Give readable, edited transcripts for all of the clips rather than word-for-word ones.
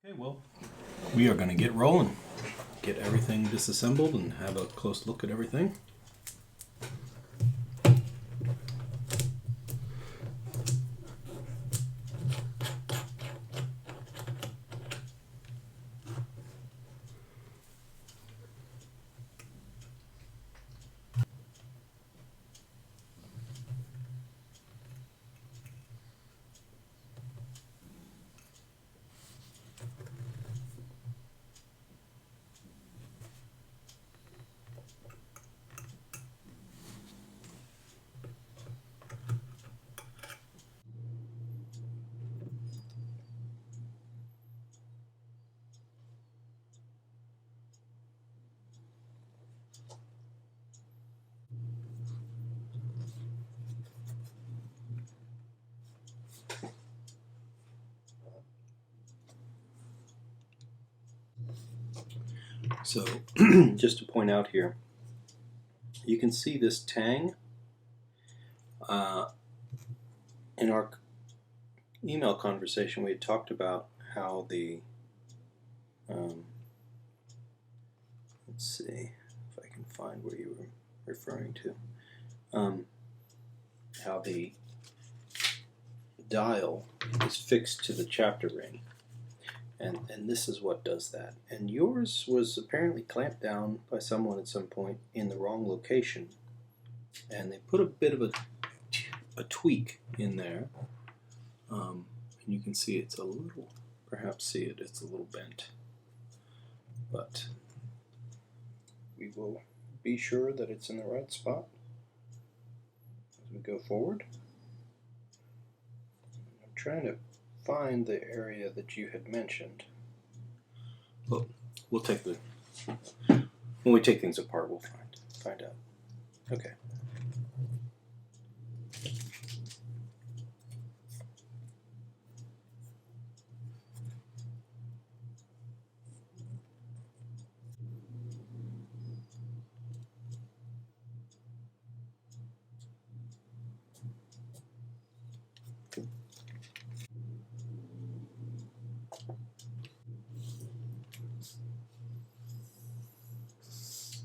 Okay, well, we are going to get rolling, get everything disassembled and have a close look at everything. So, just to point out here, you can see this tang. In our email conversation, we had talked about how the, let's see if I can find where you were referring to, how the dial is fixed to the chapter ring. And this is what does that. And yours was apparently clamped down by someone at some point in the wrong location. And they put a bit of a tweak in there. And you can see it's a little, it's a little bent. But we will be sure that it's in the right spot as we go forward. I'm trying to find the area that you had mentioned. Well, we'll take when we take things apart, we'll find out. Okay.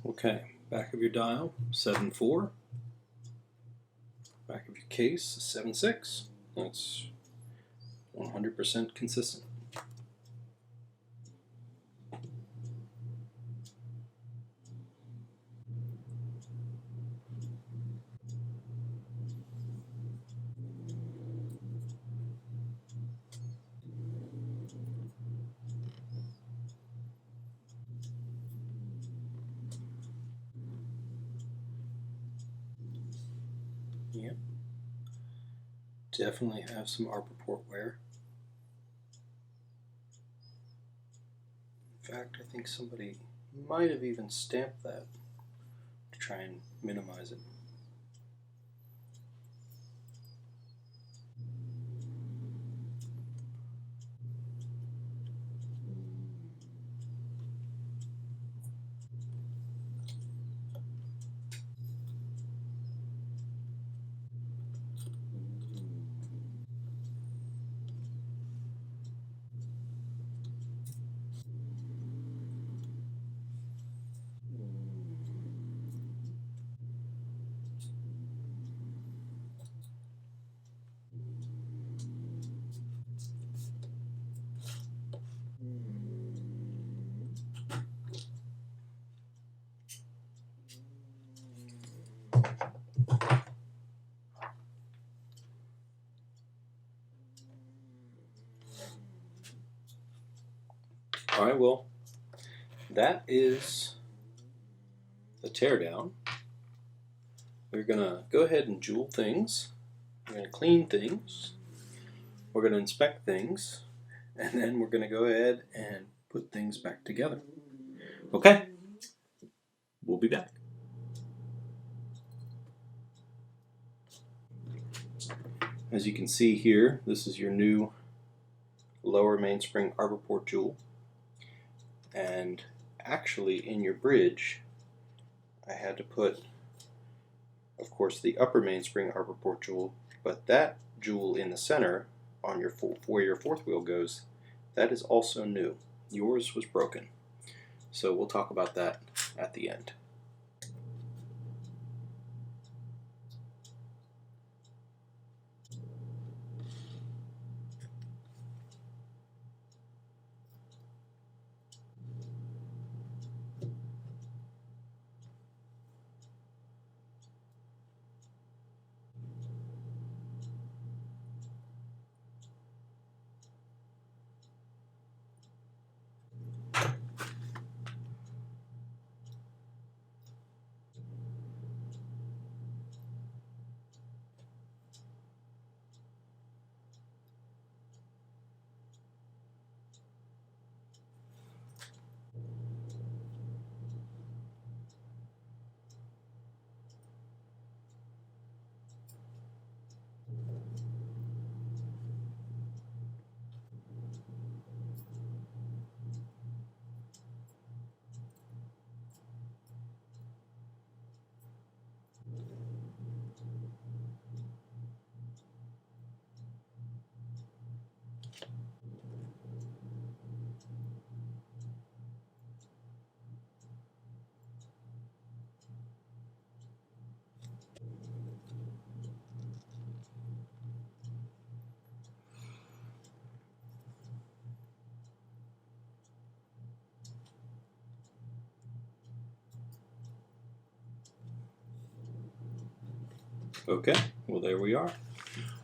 Okay, back of your dial, 7.4. Back of your case, 7.6. That's 100% consistent. Yep. Definitely have some arbor port wear. In fact, I think somebody might have even stamped that to try and minimize it. All right, well, that is the teardown. We're going to go ahead and jewel things. We're going to clean things. We're going to inspect things. And then we're going to go ahead and put things back together. Okay? We'll be back. As you can see here, this is your new lower mainspring arbor port jewel. And actually in your bridge, I had to put, of course, the upper mainspring arbor port jewel, but that jewel in the center on your where your fourth wheel goes, That is also new. Yours was broken. So we'll talk about that at the end. Okay, well there we are.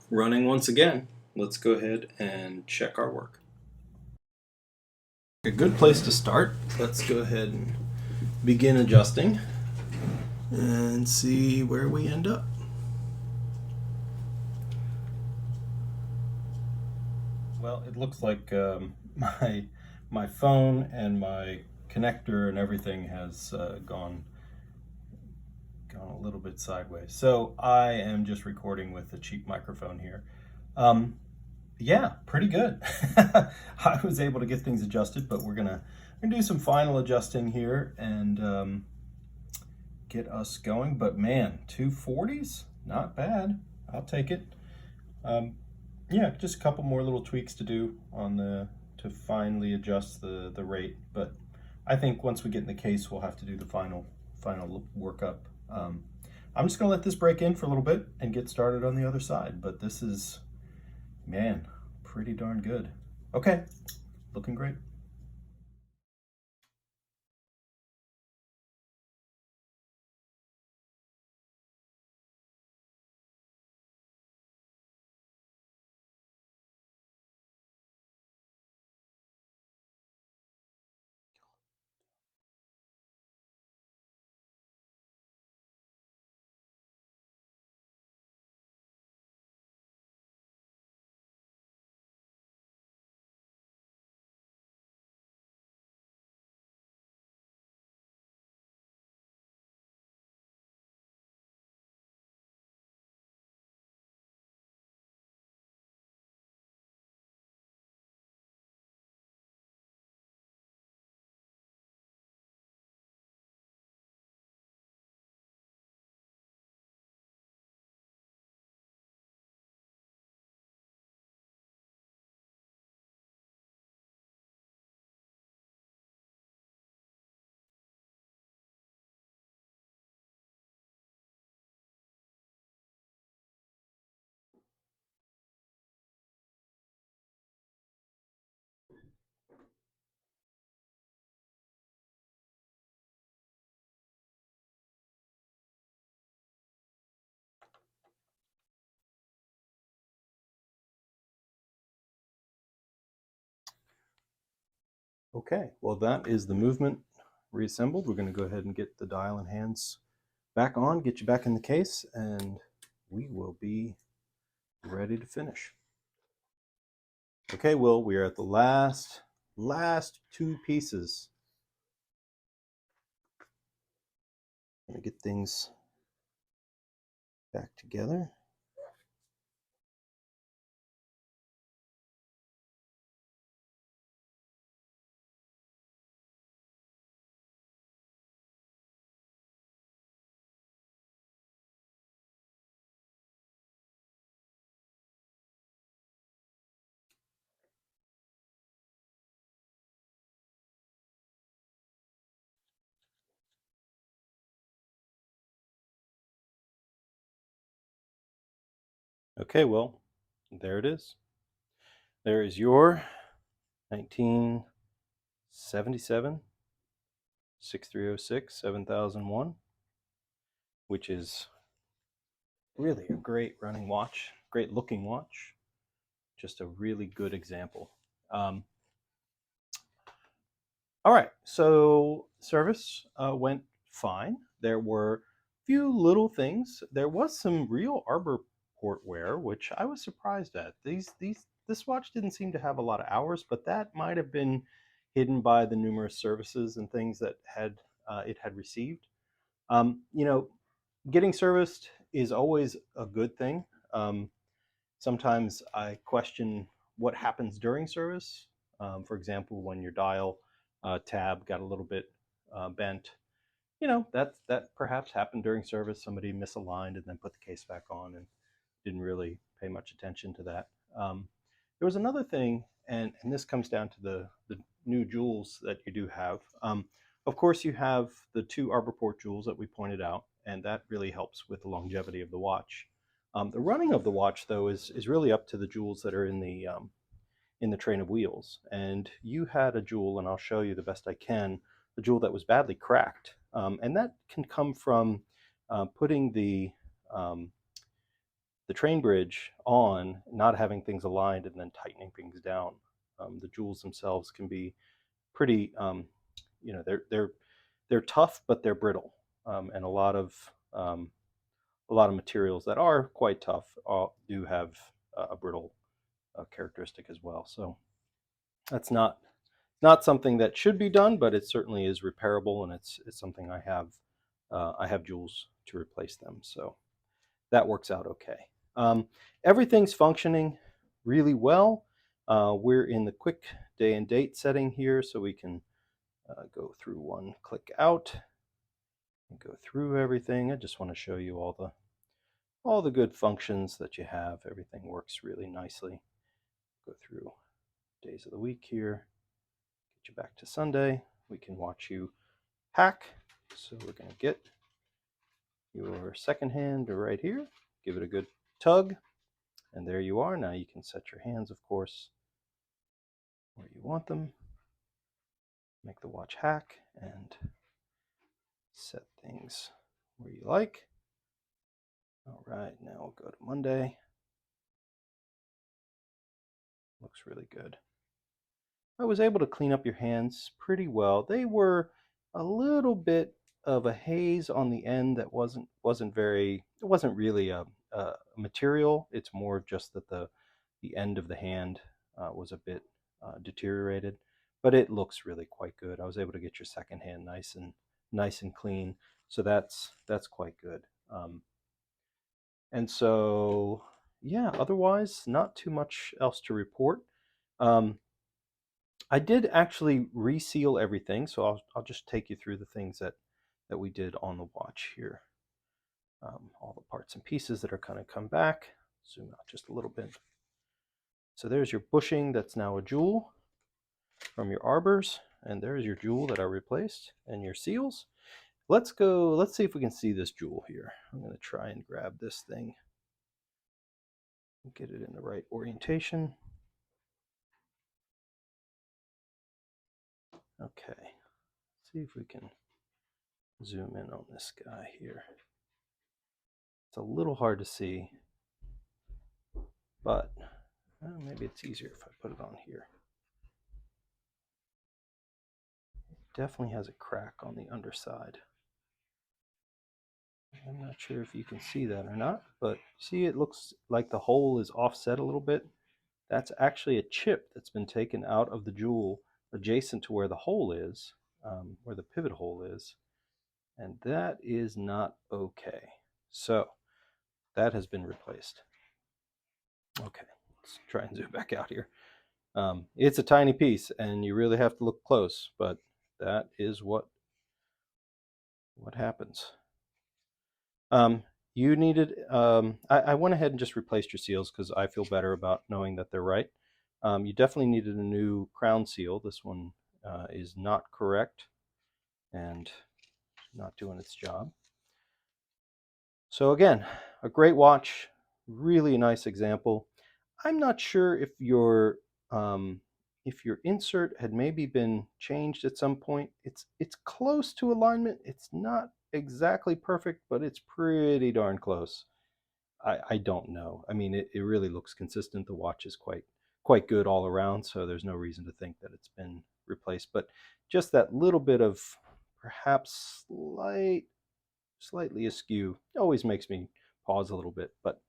Running once again. Let's go ahead and check our work. A good place to start. Let's go ahead and begin adjusting and see where we end up. Well, it looks like my phone and my connector and everything has gone a little bit sideways. So I am just recording with a cheap microphone here. Yeah, pretty good. I was able to get things adjusted, but we're gonna do some final adjusting here and get us going. But man, 240s, not bad. I'll take it. Yeah, just a couple more little tweaks to do on to finally adjust the rate. But I think once we get in the case, we'll have to do the final workup. I'm just gonna let this break in for a little bit and get started on the other side. But this is, man, pretty darn good. Okay, looking great. Okay, well that is the movement reassembled. We're going to go ahead and get the dial and hands back on, get you back in the case, and we will be ready to finish. Okay, Will, we are at the last two pieces. I'm going to get things back together. Okay, well, there it is. There is your 1977 6306 7001, which is really a great running watch, great looking watch. Just a really good example. All right, so service went fine. There were a few little things. There was some real arbor port wear, which I was surprised at. This watch didn't seem to have a lot of hours, but that might have been hidden by the numerous services and things that it had received. You know, getting serviced is always a good thing. Sometimes I question what happens during service. For example, when your dial tab got a little bit bent, that perhaps happened during service. Somebody misaligned and then put the case back on and didn't really pay much attention to that. There was another thing, and this comes down to the new jewels that you do have. Of course, you have the two arbor port jewels that we pointed out, and that really helps with the longevity of the watch. The running of the watch, though, is really up to the jewels that are in the train of wheels. And you had a jewel, and I'll show you the best I can, a jewel that was badly cracked, and that can come from putting the train bridge on, not having things aligned, and then tightening things down. The jewels themselves can be pretty, they're tough, but they're brittle, and a lot of materials that are quite tough do have a brittle characteristic as well. So that's not something that should be done, but it certainly is repairable, and it's something I have jewels to replace them. So that works out okay. Everything's functioning really well. We're in the quick day and date setting here, so we can go through one click out and go through everything. I just want to show you all the good functions that you have. Everything works really nicely. Go through days of the week here, get you back to Sunday. We can watch you hack. So we're going to get your second hand right here, give it a good tug, and there you are. Now you can set your hands, of course, where you want them. Make the watch hack and set things where you like. All right, now we'll go to Monday. Looks really good. I was able to clean up your hands pretty well. They were a little bit of a haze on the end that wasn't really a material. It's more just that the end of the hand was a bit deteriorated, but it looks really quite good. I was able to get your second hand nice and clean, so that's quite good. And so yeah, otherwise not too much else to report. I did actually reseal everything, so I'll just take you through the things that we did on the watch here. All the parts and pieces that are kind of come back. Zoom out just a little bit. So there's your bushing that's now a jewel from your arbors, and there's your jewel that I replaced, and your seals. Let's see if we can see this jewel here. I'm going to try and grab this thing, get it in the right orientation. Okay, see if we can zoom in on this guy here. It's a little hard to see, but maybe it's easier if I put it on here. It definitely has a crack on the underside. I'm not sure if you can see that or not, but see, it looks like the hole is offset a little bit. That's actually a chip that's been taken out of the jewel adjacent to where the hole is, where the pivot hole is, and that is not okay. So that has been replaced. Okay, let's try and zoom back out here. It's a tiny piece, and you really have to look close, but that is what happens. You needed, I went ahead and just replaced your seals because I feel better about knowing that they're right. You definitely needed a new crown seal. This one is not correct and not doing its job. So again, a great watch, really nice example. I'm not sure if your insert had maybe been changed at some point. It's close to alignment. It's not exactly perfect, but it's pretty darn close. I don't know. I mean, it really looks consistent. The watch is quite good all around, so there's no reason to think that it's been replaced. But just that little bit of perhaps slightly askew always makes me pause a little bit. But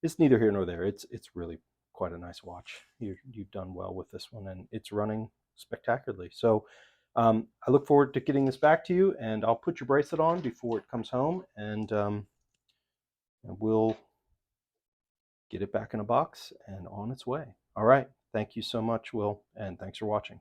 it's neither here nor there. It's really quite a nice watch. You've done well with this one, and it's running spectacularly. So I look forward to getting this back to you, and I'll put your bracelet on before it comes home, and we'll get it back in a box and on its way. All right. Thank you so much, Will, and thanks for watching.